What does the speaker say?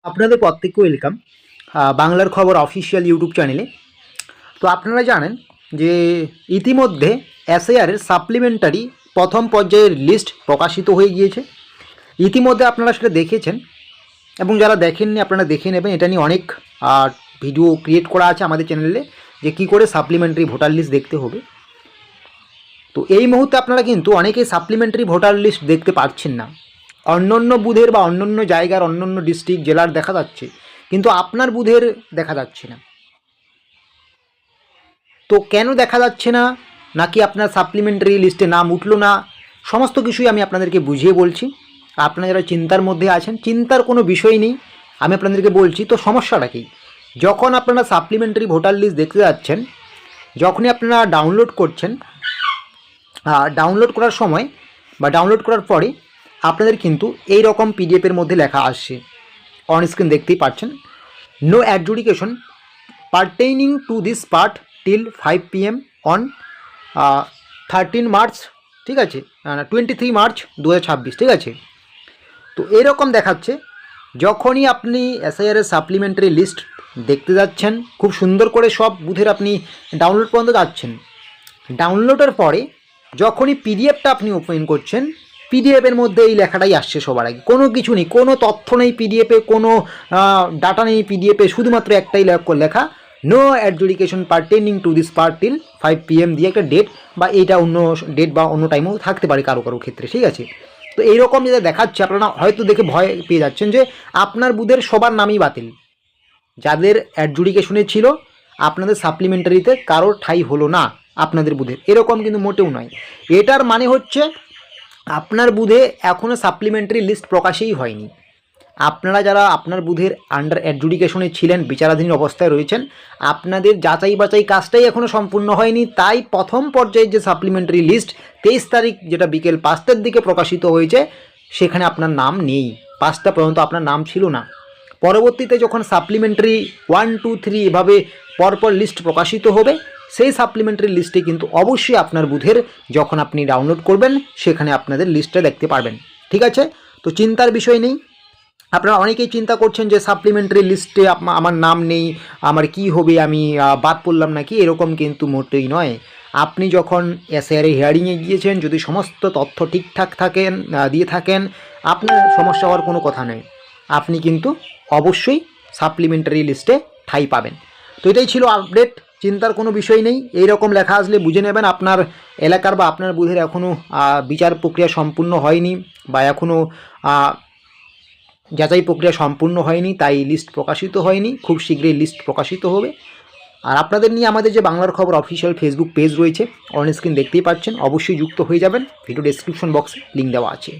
আপনাদের প্রত্যেককে ওয়েলকাম বাংলার খবর অফিসিয়াল ইউটিউব চ্যানেলে। তো আপনারা জানেন যে ইতিমধ্যে এসআইআরের সাপ্লিমেন্টারি প্রথম পর্যায়ের লিস্ট প্রকাশিত হয়ে গিয়েছে। ইতিমধ্যে আপনারা সেটা দেখেছেন এবং যারা দেখেননি আপনারা দেখে নেবেন। এটা নিয়ে অনেক ভিডিও ক্রিয়েট করা আছে আমাদের চ্যানেলে যে কী করে সাপ্লিমেন্টারি ভোটার লিস্ট দেখতে হবে। তো এই মুহূর্তে আপনারা কিন্তু অনেকেই সাপ্লিমেন্টারি ভোটার লিস্ট দেখতে পাচ্ছেন না। অন্যান্য বুথের বা অন্যান্য জায়গার অন্যান্য ডিস্ট্রিক্ট জেলার দেখা যাচ্ছে, কিন্তু আপনার বুথের দেখা যাচ্ছে না। তো কেন দেখা যাচ্ছে না, নাকি আপনার সাপ্লিমেন্টারি লিস্টে নাম উঠলো না, সমস্ত কিছুই আমি আপনাদেরকে বুঝিয়ে বলছি। আপনারা যারা চিন্তার মধ্যে আছেন, চিন্তার কোনো বিষয় নেই, আমি আপনাদেরকে বলছি। তো সমস্যাটা কি, যখন আপনারা সাপ্লিমেন্টারি ভোটার লিস্ট দেখতে যাচ্ছেন, যখনই আপনারা ডাউনলোড করছেন, ডাউনলোড করার সময় বা ডাউনলোড করার পরে আপনাদের কিন্তু এই রকম পিডিএফের মধ্যে লেখা আসছে, অন স্ক্রিন দেখতেই পাচ্ছেন, no adjudication pertaining to this part till 5 PM on 13 March, ঠিক আছে, 23 মার্চ 2026, ঠিক আছে। তো এরকম দেখাচ্ছে যখনই আপনি এসআইআরের সাপ্লিমেন্টারি লিস্ট দেখতে যাচ্ছেন, খুব সুন্দর করে সব বুথের আপনি ডাউনলোড পর্যন্ত যাচ্ছেন। ডাউনলোডের পরে যখনই পিডিএফটা আপনি ওপেন করছেন, পিডিএফের মধ্যে এই লেখাটাই আসছে সবার আগে, কোনো কিছু নেই, কোনো তথ্য নেই পিডিএফে, কোনো ডাটা নেই পিডিএফে, শুধুমাত্র একটাই লেখা, no adjudication pertaining to this part till 5 PM দিয়ে একটা ডেট, বা এইটা অন্য ডেট বা অন্য টাইমও থাকতে পারে কারো কারো ক্ষেত্রে, ঠিক আছে। তো এইরকম যেটা দেখাচ্ছে, আপনারা হয়তো দেখে ভয় পেয়ে যাচ্ছেন যে আপনার বুথের সবার নামই বাতিল, যাদের অ্যাডজুডিকেশনে ছিল আপনাদের সাপ্লিমেন্টারিতে কারোর ঠাঁই হলো না আপনাদের বুথের, এরকম কিন্তু মোটেও নয়। এটার মানে হচ্ছে আপনার বুথে এখনও সাপ্লিমেন্টারি লিস্ট প্রকাশেই হয়নি। আপনারা যারা আপনার বুথের আন্ডার অ্যাডজুডিকেশনে ছিলেন, বিচারাধীন অবস্থায় রয়েছেন, আপনাদের যাচাই বাছাই কাজটাই এখনও সম্পূর্ণ হয়নি। তাই প্রথম পর্যায়ে যে সাপ্লিমেন্টারি লিস্ট 23 তারিখ, যেটা বিকেল 5টার দিকে প্রকাশিত হয়েছে, সেখানে আপনার নাম নেই। 5টা পর্যন্ত আপনার নাম ছিল না। পরবর্তীতে যখন সাপ্লিমেন্টারি 1, 2, 3 এভাবে পরপর লিস্ট প্রকাশিত হবে, সেই সাপ্লিমেন্টারি লিস্টে কিন্তু অবশ্যই আপনার বুথের যখন আপনি ডাউনলোড করবেন, সেখানে আপনাদের লিস্টটা দেখতে পারবেন, ঠিক আছে। তো চিন্তার বিষয় নেই। আপনারা অনেকেই চিন্তা করছেন যে সাপ্লিমেন্টারি লিস্টে আমার নাম নেই, আমার কি হবে, আমি বাদ পড়লাম নাকি, এরকম কিন্তু মোটেই নয়। আপনি যখন এসআইআর হিয়ারিংয়ে গিয়েছেন, যদি সমস্ত তথ্য ঠিকঠাক দিয়ে থাকেন, আপনার সমস্যা হওয়ার কোনো কথা নেই। আপনি কিন্তু অবশ্যই সাপ্লিমেন্টারি লিস্টে ঠাঁই পাবেন। তো এটাই ছিল আপডেট, চিন্তার কোনো বিষয় নেই। এই রকম লেখা আসলে বুঝে নেবেন আপনার এলাকার বা আপনার বুথের এখনও বিচার প্রক্রিয়া সম্পূর্ণ হয়নি, বা এখনও যাচাই প্রক্রিয়া সম্পূর্ণ হয়নি, তাই লিস্ট প্রকাশিত হয়নি। খুব শীঘ্রই লিস্ট প্রকাশিত হবে। আর আপনাদের নিয়ে আমাদের যে বাংলার খবর অফিসিয়াল ফেসবুক পেজ রয়েছে, অন স্ক্রিন দেখতেই পাচ্ছেন, অবশ্যই যুক্ত হয়ে যাবেন। ভিডিও ডেসক্রিপশন বক্সে লিঙ্ক দেওয়া আছে।